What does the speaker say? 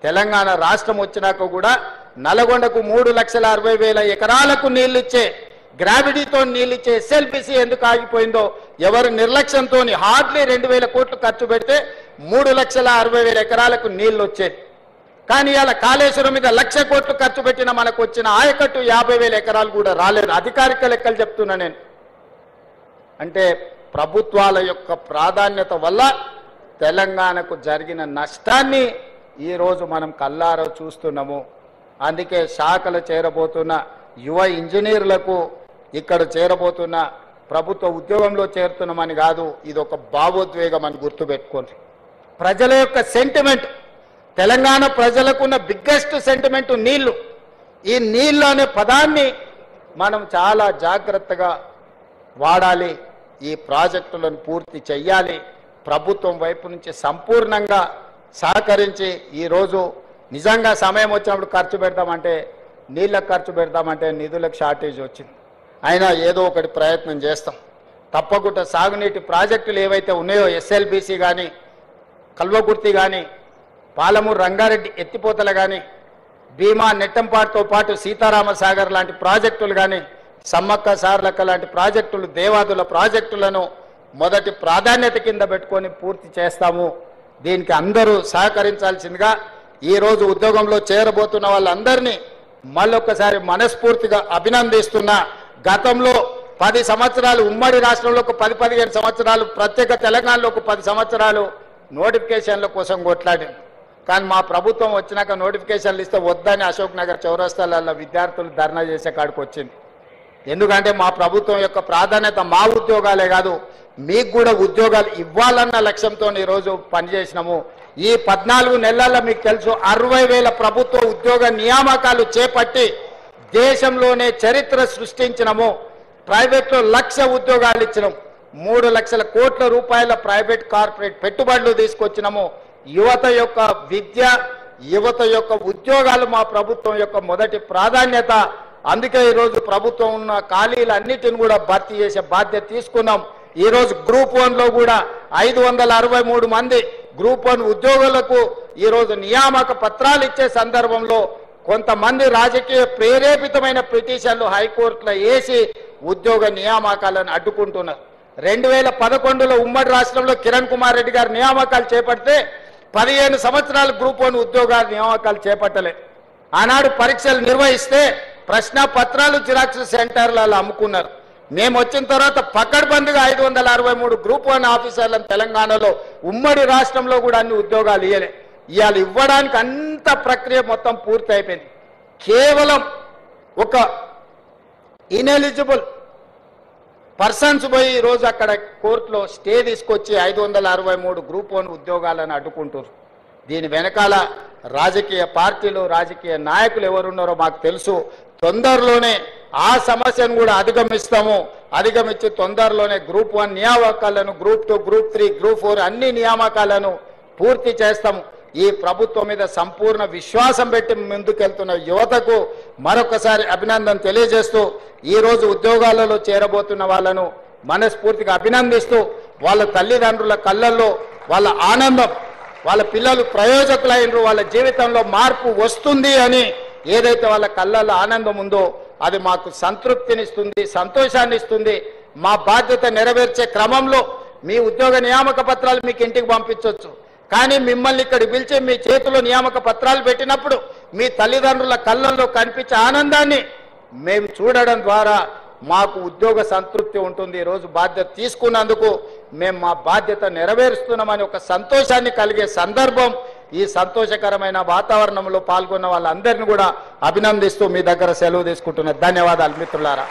తెలంగాణ రాష్ట్రం వచ్చినాక కూడా నల్గొండకు 3,60,000 ఎకరాలకు నీళ్లు ఇచ్చే గ్రావిటీతో నీళ్లు ఇచ్చే ఎస్ఎల్బిసి ఎందుకు ఆగిపోయిందో ఎవరు నిర్లక్ష్యంతో హార్డ్లీ 2,000 కోట్లు ఖర్చు పెడితే 3,60,000 ఎకరాలకు నీళ్లు వచ్చేది. కానీ ఇలా కాళేశ్వరం మీద 1,00,000 కోట్లు ఖర్చు పెట్టిన మనకు వచ్చిన ఆయకట్టు 50,000 ఎకరాలు కూడా రాలేదు. అధికారిక లెక్కలు చెప్తున్నా నేను. అంటే ప్రభుత్వాల యొక్క ప్రాధాన్యత వల్ల తెలంగాణకు జరిగిన నష్టాన్ని ఈరోజు మనం కల్లారా చూస్తున్నాము. అందుకే శాఖలు చేరబోతున్న యువ ఇంజనీర్లకు ఇక్కడ చేరబోతున్న ప్రభుత్వ ఉద్యోగంలో చేరుతున్నామని కాదు, ఇది ఒక భావోద్వేగం అని గుర్తుపెట్టుకోండి. ప్రజల యొక్క సెంటిమెంట్, తెలంగాణ ప్రజలకున్న బిగ్గెస్ట్ సెంటిమెంట్ నీళ్లు. ఈ నీళ్లు అనే పదాన్ని మనం చాలా జాగ్రత్తగా వాడాలి. ఈ ప్రాజెక్టులను పూర్తి చేయాలి. ప్రభుత్వం వైపు నుంచి సంపూర్ణంగా సహకరించి ఈరోజు నిజంగా సమయం వచ్చినప్పుడు ఖర్చు పెడతామంటే, నీళ్ళకు ఖర్చు పెడతామంటే నిధులకు షార్టేజ్ వచ్చింది. అయినా ఏదో ఒకటి ప్రయత్నం చేస్తాం. తప్పకుండా సాగునీటి ప్రాజెక్టులు ఏవైతే ఉన్నాయో ఎస్ఎల్బిసి కానీ, కల్వకుర్తి కానీ, పాలమూరు రంగారెడ్డి ఎత్తిపోతలు కానీ, భీమా నెట్టంపాటుతో పాటు సీతారామ సాగర్ లాంటి ప్రాజెక్టులు కానీ, సమ్మక్క సార్లక్క లాంటి ప్రాజెక్టులు, దేవాదుల ప్రాజెక్టులను మొదటి ప్రాధాన్యత కింద పెట్టుకొని పూర్తి చేస్తాము. దీనికి అందరూ సహకరించాల్సిందిగా ఈరోజు ఉద్యోగంలో చేరబోతున్న వాళ్ళందరినీ మళ్ళొక్కసారి మనస్ఫూర్తిగా అభినందిస్తున్నా. గతంలో 10 సంవత్సరాలు ఉమ్మడి రాష్ట్రంలో ఒక 10-15 సంవత్సరాలు, ప్రత్యేక తెలంగాణలో ఒక 10 సంవత్సరాలు నోటిఫికేషన్ల కోసం కొట్లాడింది. కానీ మా ప్రభుత్వం వచ్చినాక నోటిఫికేషన్లు ఇస్తే వద్దని అశోక్ నగర్ చౌరస్తాలలో విద్యార్థులు ధర్నా చేసే కాడికి వచ్చింది. ఎందుకంటే మా ప్రభుత్వం యొక్క ప్రాధాన్యత మా ఉద్యోగాలే కాదు, మీకు కూడా ఉద్యోగాలు ఇవ్వాలన్న లక్ష్యంతో ఈరోజు పనిచేసినాము. ఈ 14 నెలల్లో మీకు తెలుసు 60,000 ప్రభుత్వ ఉద్యోగ నియామకాలు చేపట్టి దేశంలోనే చరిత్ర సృష్టించినము. ప్రైవేట్లో 1,00,000 ఉద్యోగాలు ఇచ్చినాము. 3,00,000 కోట్ల రూపాయల ప్రైవేట్ కార్పొరేట్ పెట్టుబడులు తీసుకొచ్చినాము. యువత యొక్క విద్య, యువత యొక్క ఉద్యోగాలు మా ప్రభుత్వం యొక్క మొదటి ప్రాధాన్యత. అందుకే ఈరోజు ప్రభుత్వం ఉన్న ఖాళీలన్నిటిని కూడా భర్తీ చేసే బాధ్యత తీసుకున్నాం. ఈరోజు గ్రూప్ 1లో కూడా 563 మంది గ్రూప్ 1 ఉద్యోగులకు ఈరోజు నియామక పత్రాలు ఇచ్చే సందర్భంలో కొంతమంది రాజకీయ ప్రేరేపితమైన పిటిషన్లు హైకోర్టులో వేసి ఉద్యోగ నియామకాలను అడ్డుకుంటున్నారు. 2011లో ఉమ్మడి రాష్ట్రంలో కిరణ్ కుమార్ రెడ్డి గారు నియామకాలు చేపడితే 15 సంవత్సరాలు గ్రూప్ 1 ఉద్యోగాల నియామకాలు చేపట్టలే. ఆనాడు పరీక్షలు నిర్వహిస్తే ప్రశ్న పత్రాలు జిరాక్స్ సెంటర్లలో అమ్ముకున్నారు. మేము వచ్చిన తర్వాత పకడ్బందీగా 563 గ్రూప్ 1 ఆఫీసర్లను తెలంగాణలో ఉమ్మడి రాష్ట్రంలో కూడా అన్ని ఉద్యోగాలు ఇవ్వలే. ఇవాళ ఇవ్వడానికి అంత ప్రక్రియ మొత్తం పూర్తి అయిపోయింది. కేవలం ఒక ఇనెలిజిబుల్ పర్సన్స్ పోయి ఈరోజు అక్కడ కోర్టులో స్టే తీసుకొచ్చి 563 గ్రూప్ 1 ఉద్యోగాలను అడ్డుకుంటారు. దీని వెనకాల రాజకీయ పార్టీలు, రాజకీయ నాయకులు ఎవరున్నారో మాకు తెలుసు. తొందరలోనే ఆ సమస్యను కూడా అధిగమించి తొందరలోనే గ్రూప్ 1 నియామకాలను, గ్రూప్ 2, గ్రూప్ 3, గ్రూప్ 4 అన్ని నియామకాలను పూర్తి చేస్తాము. ఈ ప్రభుత్వం మీద సంపూర్ణ విశ్వాసం పెట్టి ముందుకెళ్తున్న యువతకు మరొకసారి అభినందన తెలియజేస్తూ ఈరోజు ఉద్యోగాలలో చేరబోతున్న వాళ్ళను మనస్ఫూర్తిగా అభినందిస్తూ వాళ్ళ తల్లిదండ్రుల కళ్ళల్లో వాళ్ళ ఆనందం, వాళ్ళ పిల్లలు ప్రయోజకులైనరు, వాళ్ళ జీవితంలో మార్పు వస్తుంది అని ఏదైతే వాళ్ళ కళ్ళల్లో ఆనందం ఉందో అది మాకు సంతృప్తినిస్తుంది, సంతోషాన్ని ఇస్తుంది. మా బాధ్యత నెరవేర్చే క్రమంలో మీ ఉద్యోగ నియామక పత్రాలు మీకు ఇంటికి పంపించవచ్చు. కానీ మిమ్మల్ని ఇక్కడ పిలిచి మీ చేతిలో నియామక పత్రాలు పెట్టినప్పుడు మీ తల్లిదండ్రుల కళ్ళల్లో కనిపించే ఆనందాన్ని మేము చూడడం ద్వారా మాకు ఉద్యోగ సంతృప్తి ఉంటుంది. ఈరోజు బాధ్యత తీసుకున్నందుకు మేము మా బాధ్యత నెరవేరుస్తున్నామని ఒక సంతోషాన్ని కలిగే సందర్భం. ఈ సంతోషకరమైన వాతావరణంలో పాల్గొన్న వాళ్ళందరినీ కూడా అభినందిస్తూ మీ దగ్గర సెలవు తీసుకుంటున్న ధన్యవాదాలు మిత్రులారా.